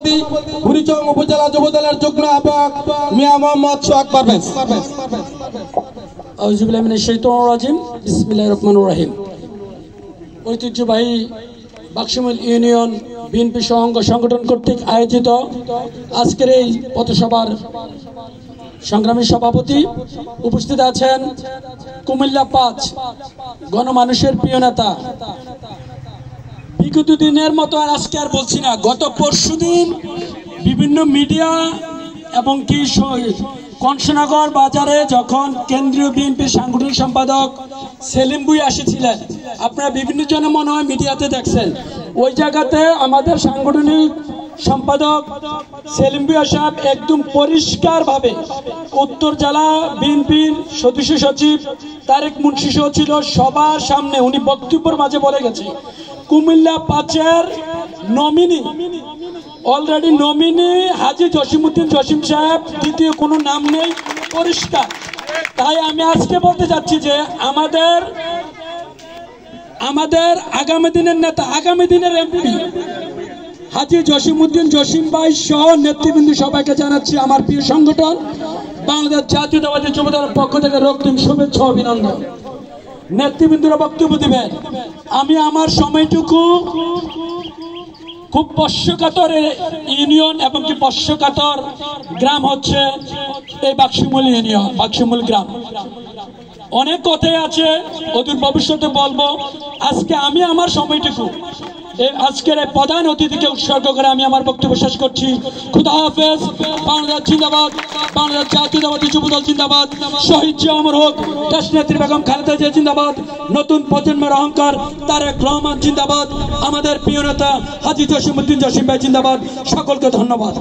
সভাপতি বুড়িচং উপজেলা যুবদলের যুগ্ম আহ্বায়ক মিয়া মোহাম্মদ সোহাগ পারভেজ। আউযু বিল্লাহি মিনাশ শাইতানির রাজিম। বিসমিল্লাহির রহমানির রহিম। ঐতিহ্যবাহী বাক্সমুল ইউনিয়ন বিএনপি সহঙ্গ সংগঠন কর্তৃক আয়োজিত আজকের এই পথসভার সংগ্রামী সভাপতি উপস্থিত আছেন কুমিল্লা ৫ গণমানুষের প্রিয় নেতা। বিগত দিনের মতো আজকে আর বলছি না, গত পরশুদিন বিভিন্ন মিডিয়া এবং কি কংসনগর বাজারে যখন কেন্দ্রীয় বিএনপির সাংগঠনিক সম্পাদক সেলিম ভুঁইয়া এসেছিলেন, আপনারা বিভিন্ন জনে মনে হয় মিডিয়াতে দেখছেন, ওই জায়গাতে আমাদের সাংগঠনিক সম্পাদক সেলিম ভুঁইয়া সাহেব একদম পরিষ্কারভাবে উত্তর জেলা বিএনপির সদস্য সচিব তারেক মুন্সি সহ ছিল, সবার সামনে উনি বক্তব্যের মাঝে বলে গেছে কুমিল্লা ৫-এর নমিনি অলরেডি নমিনি হাজী জসিমউদ্দিন জসিম সাহেব, দ্বিতীয় কোনো নাম নেই, পরিষ্কার। তাই আমি আজকে বলতে চাচ্ছি যে আমাদের আগামী দিনের নেতা, আগামী দিনের এমপি হাজী জসিমউদ্দিন জসিম ভাই সহ নেতৃবৃন্দ সবাইকে জানাচ্ছি আমার প্রিয় সংগঠন বাংলাদেশ জাতীয়তাবাদী যুবদলের পক্ষ থেকে রক্তিম শুভেচ্ছা অভিনন্দন। নেতৃবৃন্দরা বক্তব্য দিবেন, আমি আমার সময়টুকু খুব স্পর্শকাতর ইউনিয়ন এবং কি স্পর্শকাতর গ্রাম হচ্ছে এই বাক্সমুল ইউনিয়ন, বাক্সমুল গ্রাম। অনেক কথাই আছে, অদূর ভবিষ্যতে বলবো। আজকে আমি আমার সময়টুকু আজকের এই প্রধান অতিথিকে উৎসর্গ করে আমি আমার বক্তব্য শেষ করছি। খুদা হাফেজ। বাংলাদেশ জিন্দাবাদ, বাংলাদেশ জাতীয়তাবাদী যুবদল জিন্দাবাদ, শহীদ জিয়া অমর হোক, দেশনেত্রী বেগম খালেদা জিয়া জিন্দাবাদ, নতুন প্রজন্মের অহংকার তারেক রহমান জিন্দাবাদ, আমাদের প্রিয় নেতা হাজী জসিমউদ্দিন জসিম ভাই জিন্দাবাদ। সকলকে ধন্যবাদ।